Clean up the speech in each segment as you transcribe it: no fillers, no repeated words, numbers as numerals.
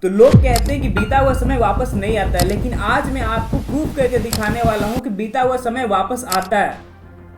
तो लोग कहते हैं कि बीता हुआ समय वापस नहीं आता है, लेकिन आज मैं आपको प्रूव करके दिखाने वाला हूं कि बीता हुआ समय वापस आता है।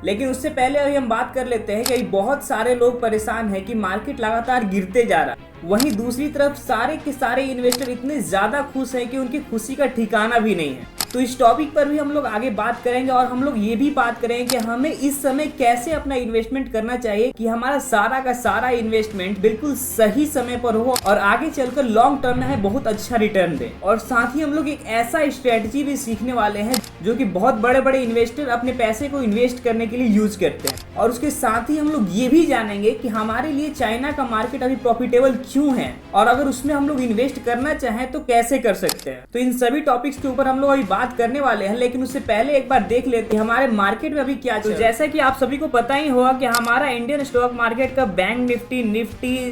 लेकिन उससे पहले अभी हम बात कर लेते हैं कि बहुत सारे लोग परेशान हैं कि मार्केट लगातार गिरते जा रहा है। वहीं दूसरी तरफ सारे के सारे इन्वेस्टर इतने ज्यादा खुश हैं कि उनकी खुशी का ठिकाना भी नहीं है। तो इस टॉपिक पर भी हम लोग आगे बात करेंगे और हम लोग ये भी बात करेंगे कि हमें इस समय कैसे अपना इन्वेस्टमेंट करना चाहिए कि हमारा सारा का सारा इन्वेस्टमेंट बिल्कुल सही समय पर हो और आगे चलकर लॉन्ग टर्म में हमें बहुत अच्छा रिटर्न दे। और साथ ही हम लोग एक ऐसा स्ट्रेटजी भी सीखने वाले हैं जो कि बहुत बड़े बड़े इन्वेस्टर अपने पैसे को इन्वेस्ट करने के लिए यूज करते हैं। और उसके साथ ही हम लोग ये भी जानेंगे कि हमारे लिए चाइना का मार्केट अभी प्रॉफिटेबल क्यों है और अगर उसमें हम लोग इन्वेस्ट करना चाहें तो कैसे कर सकते हैं। तो इन सभी टॉपिक्स के ऊपर हम लोग अभी बात करने वाले हैं, लेकिन उससे पहले एक बार देख लेते हैं हमारे मार्केट में अभी क्या चल रहा है। जैसा कि आप सभी को पता ही होगा कि हमारा इंडियन स्टॉक मार्केट का bank Nifty,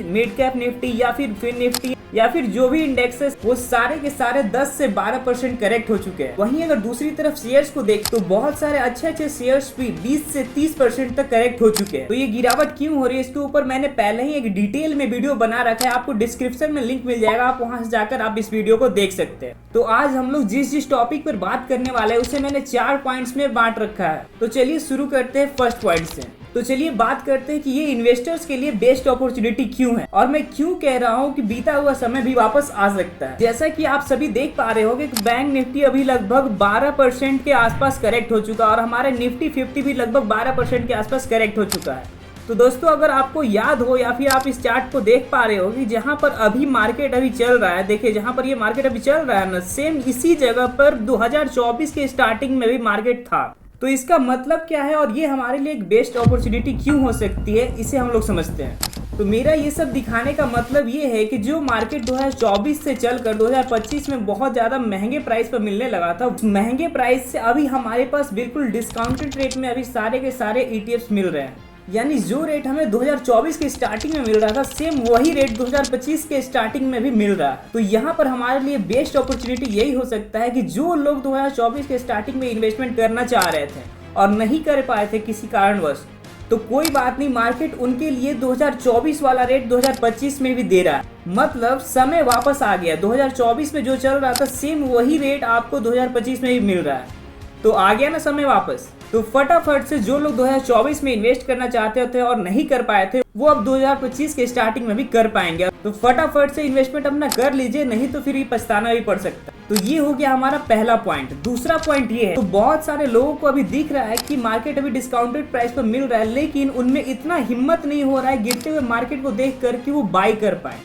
mid cap Nifty या फिर फिन निफ्टी या फिर जो भी इंडेक्स है वो सारे के सारे 10 से 12% करेक्ट हो चुके हैं। वहीं अगर दूसरी तरफ शेयर्स को देख तो बहुत सारे अच्छे शेयर्स भी 20 से 30% तक करेक्ट हो चुके हैं। तो ये गिरावट क्यों हो रही है इसके ऊपर मैंने पहले ही एक डिटेल में वीडियो बना रखा है, आपको डिस्क्रिप्शन में लिंक मिल जाएगा, आप वहां से जाकर आप इस वीडियो को देख सकते हैं। तो आज हम लोग जिस टॉपिक पर बात करने वाले हैं उसे मैंने 4 पॉइंट्स में बांट रखा है। तो चलिए शुरू करते हैं फर्स्ट पॉइंट से। तो चलिए बात करते हैं कि ये इन्वेस्टर्स के लिए बेस्ट अपॉर्चुनिटी क्यों है और मैं क्यों कह रहा हूं कि बीता हुआ समय भी वापस आ सकता है। जैसा कि आप सभी देख पा रहे होंगे कि बैंक निफ्टी अभी लगभग 12% के आसपास करेक्ट हो चुका है और हमारे निफ्टी 50 भी लगभग 12% के आसपास करेक्ट हो चुका है। तो दोस्तों अगर आपको याद हो या फिर आप इस चार्ट को देख पा रहे हो कि जहां पर अभी मार्केट अभी चल रहा है, देखिए जहां पर ये मार्केट अभी चल रहा है ना, सेम इसी जगह पर 2024 के स्टार्टिंग में भी मार्केट था। तो इसका मतलब क्या है और ये हमारे लिए एक बेस्ट अपॉर्चुनिटी क्यों हो सकती है इसे हम लोग समझते हैं। तो मेरा ये सब दिखाने का मतलब ये है कि जो मार्केट 2024 से चलकर 2025 में बहुत ज़्यादा महंगे प्राइस पर मिलने लगा था, उस महंगे प्राइस से अभी हमारे पास बिल्कुल डिस्काउंटेड रेट में अभी सारे के सारे ETFs मिल रहे हैं। यानी जो रेट हमें 2024 के स्टार्टिंग में मिल रहा था सेम वही रेट 2025 के स्टार्टिंग में भी मिल रहा है। तो यहाँ पर हमारे लिए बेस्ट अपॉर्चुनिटी यही हो सकता है कि जो लोग 2024 के स्टार्टिंग में इन्वेस्टमेंट करना चाह रहे थे और नहीं कर पाए थे किसी कारणवश, तो कोई बात नहीं, मार्केट उनके लिए 2024 वाला रेट 2025 में भी दे रहा है। मतलब समय वापस आ गया, 2024 में जो चल रहा था सेम वही रेट आपको 2025 में भी मिल रहा है। तो आ गया ना समय वापस। तो फटाफट से जो लोग 2024 में इन्वेस्ट करना चाहते थे और नहीं कर पाए थे वो अब 2025 के स्टार्टिंग में भी कर पाएंगे। तो फटाफट से इन्वेस्टमेंट अपना कर लीजिए, नहीं तो फिर पछताना भी पड़ सकता है। तो ये हो गया हमारा पहला पॉइंट। दूसरा पॉइंट ये है, तो बहुत सारे लोगों को अभी दिख रहा है कि मार्केट अभी डिस्काउंटेड प्राइस पर मिल रहा है, लेकिन उनमें इतना हिम्मत नहीं हो रहा है गिरते हुए मार्केट को देख कर कि वो बाय कर पाए।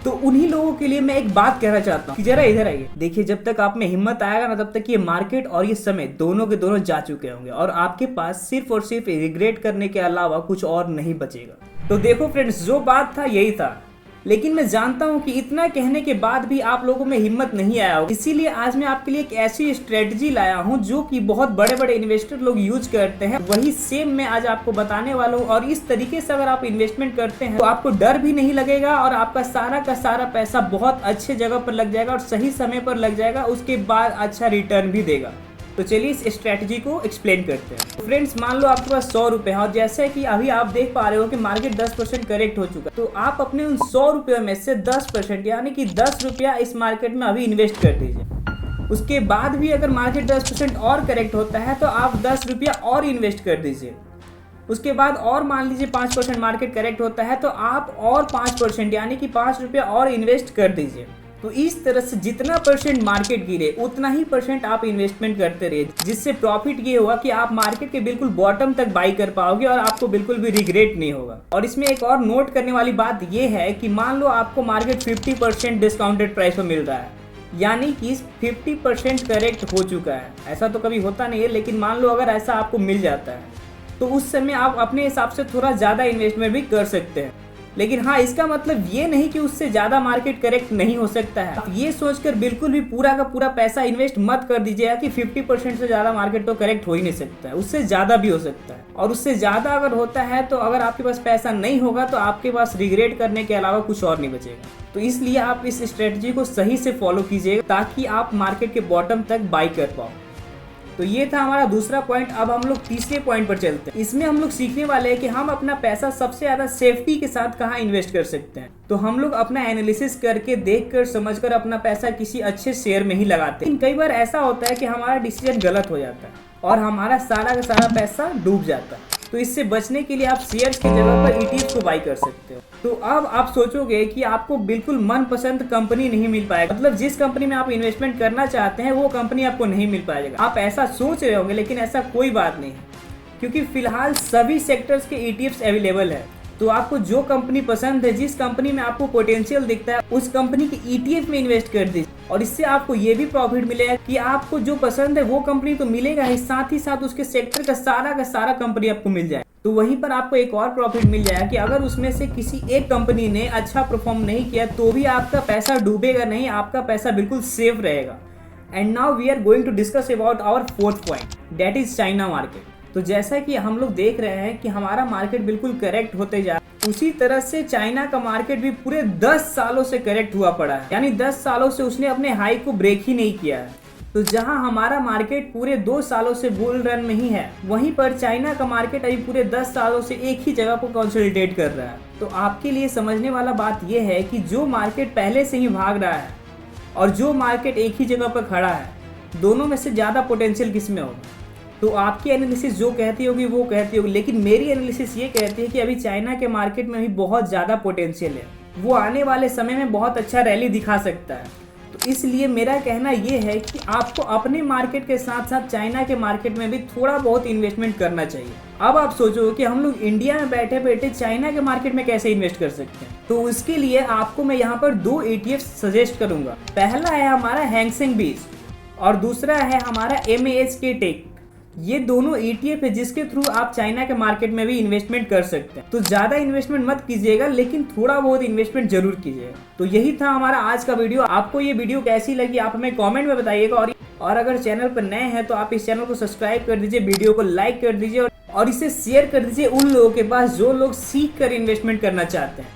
तो उन्हीं लोगों के लिए मैं एक बात कहना चाहता हूँ कि जरा इधर आइए। देखिए जब तक आप में हिम्मत आएगा ना तब तक ये मार्केट और ये समय दोनों के दोनों जा चुके होंगे और आपके पास सिर्फ और सिर्फ रिग्रेट करने के अलावा कुछ और नहीं बचेगा। तो देखो फ्रेंड्स, जो बात था यही था, लेकिन मैं जानता हूं कि इतना कहने के बाद भी आप लोगों में हिम्मत नहीं आया हो। इसीलिए आज मैं आपके लिए एक ऐसी स्ट्रेटजी लाया हूं जो कि बहुत बड़े बड़े इन्वेस्टर लोग यूज करते हैं, वही सेम मैं आज आपको बताने वाला हूं। और इस तरीके से अगर आप इन्वेस्टमेंट करते हैं तो आपको डर भी नहीं लगेगा और आपका सारा का सारा पैसा बहुत अच्छे जगह पर लग जाएगा और सही समय पर लग जाएगा, उसके बाद अच्छा रिटर्न भी देगा। तो चलिए इस स्ट्रेटजी को एक्सप्लेन करते हैं। तो फ्रेंड्स मान लो आपके पास 100 रुपए है और जैसे कि अभी आप देख पा रहे हो कि मार्केट 10% करेक्ट हो चुका है, तो आप अपने उन 100 रुपये में से 10% यानी कि 10 रुपया इस मार्केट में अभी इन्वेस्ट कर दीजिए। उसके बाद भी अगर मार्केट 10% और करेक्ट होता है तो आप 10 रुपया और इन्वेस्ट कर दीजिए। उसके बाद और मान लीजिए 5% मार्केट करेक्ट होता है तो आप और 5% यानी कि 5 रुपया और इन्वेस्ट कर दीजिए। तो इस तरह से जितना परसेंट मार्केट गिरे उतना ही परसेंट आप इन्वेस्टमेंट करते रहिए, जिससे प्रॉफिट ये होगा कि आप मार्केट के बिल्कुल बॉटम तक बाई कर पाओगे और आपको बिल्कुल भी रिग्रेट नहीं होगा। और इसमें एक और नोट करने वाली बात ये है कि मान लो आपको मार्केट 50% डिस्काउंटेड प्राइस पर मिल रहा है, यानी कि 50% करेक्ट हो चुका है। ऐसा तो कभी होता नहीं है, लेकिन मान लो अगर ऐसा आपको मिल जाता है तो उस समय आप अपने हिसाब से थोड़ा ज़्यादा इन्वेस्टमेंट भी कर सकते हैं। लेकिन हाँ, इसका मतलब ये नहीं कि उससे ज़्यादा मार्केट करेक्ट नहीं हो सकता है। आप ये सोचकर बिल्कुल भी पूरा का पूरा पैसा इन्वेस्ट मत कर दीजिएगा कि 50% से ज़्यादा मार्केट तो करेक्ट हो ही नहीं सकता है, उससे ज़्यादा भी हो सकता है। और उससे ज़्यादा अगर होता है तो अगर आपके पास पैसा नहीं होगा तो आपके पास रिग्रेट करने के अलावा कुछ और नहीं बचेगा। तो इसलिए आप इस स्ट्रेटजी को सही से फॉलो कीजिएगा ताकि आप मार्केट के बॉटम तक बाई कर पाओ। तो ये था हमारा दूसरा पॉइंट। अब हम लोग तीसरे पॉइंट पर चलते हैं। इसमें हम लोग सीखने वाले हैं कि हम अपना पैसा सबसे ज्यादा सेफ्टी के साथ कहाँ इन्वेस्ट कर सकते हैं। तो हम लोग अपना एनालिसिस करके देखकर समझकर अपना पैसा किसी अच्छे शेयर में ही लगाते हैं। कई बार ऐसा होता है कि हमारा डिसीजन गलत हो जाता है और हमारा सारा का सारा पैसा डूब जाता है। तो इससे बचने के लिए आप शेयर्स की जगह पर ETF को बाई कर सकते हो। तो अब आप सोचोगे कि आपको बिल्कुल मनपसंद कंपनी नहीं मिल पाएगा, मतलब जिस कंपनी में आप इन्वेस्टमेंट करना चाहते हैं वो कंपनी आपको नहीं मिल पाएगा। आप ऐसा सोच रहे होंगे, लेकिन ऐसा कोई बात नहीं है, क्योंकि फिलहाल सभी सेक्टर्स के ETFs अवेलेबल है। तो आपको जो कंपनी पसंद है, जिस कंपनी में आपको पोटेंशियल दिखता है, उस कंपनी के ETF में इन्वेस्ट कर दीजिए और इससे आपको ये भी प्रॉफिट मिलेगा कि आपको जो पसंद है वो कंपनी तो मिलेगा ही, साथ ही साथ उसके सेक्टर का सारा कंपनी आपको मिल जाए। तो वहीं पर आपको एक और प्रॉफिट मिल जाएगा कि अगर उसमें से किसी एक कंपनी ने अच्छा परफॉर्म नहीं किया तो भी आपका पैसा डूबेगा नहीं, आपका पैसा बिल्कुल सेफ रहेगा। And now we are going to discuss about our fourth point, that is China market. तो जैसा कि हम लोग देख रहे हैं कि हमारा मार्केट बिल्कुल करेक्ट होते जा रहा है, उसी तरह से चाइना का मार्केट भी पूरे 10 सालों से करेक्ट हुआ पड़ा है, यानी 10 सालों से उसने अपने हाई को ब्रेक ही नहीं किया है। तो जहां हमारा मार्केट पूरे 2 सालों से बुल रन में ही है, वहीं पर चाइना का मार्केट अभी पूरे 10 सालों से एक ही जगह को कंसोलिडेट कर रहा है। तो आपके लिए समझने वाला बात यह है कि जो मार्केट पहले से ही भाग रहा है और जो मार्केट एक ही जगह पर खड़ा है, दोनों में से ज़्यादा पोटेंशियल किस में होगा। तो आपकी एनालिसिस जो कहती होगी वो कहती होगी, लेकिन मेरी एनालिसिस ये कहती है कि अभी चाइना के मार्केट में भी बहुत ज़्यादा पोटेंशियल है, वो आने वाले समय में बहुत अच्छा रैली दिखा सकता है। तो इसलिए मेरा कहना ये है कि आपको अपने मार्केट के साथ साथ चाइना के मार्केट में भी थोड़ा बहुत इन्वेस्टमेंट करना चाहिए। अब आप सोचो कि हम लोग इंडिया में बैठे बैठे चाइना के मार्केट में कैसे इन्वेस्ट कर सकते हैं। तो उसके लिए आपको मैं यहाँ पर 2 ETF सजेस्ट करूंगा। पहला है हमारा हैंगसेंग बीज और दूसरा है हमारा MAHK टेक। ये दोनों ETF है जिसके थ्रू आप चाइना के मार्केट में भी इन्वेस्टमेंट कर सकते हैं। तो ज्यादा इन्वेस्टमेंट मत कीजिएगा, लेकिन थोड़ा बहुत इन्वेस्टमेंट जरूर कीजिएगा। तो यही था हमारा आज का वीडियो। आपको ये वीडियो कैसी लगी आप हमें कमेंट में बताइएगा, और अगर चैनल पर नए हैं तो आप इस चैनल को सब्सक्राइब कर दीजिए, वीडियो को लाइक कर दीजिए और इसे शेयर कर दीजिए उन लोगों के पास जो लोग सीख कर इन्वेस्टमेंट करना चाहते हैं।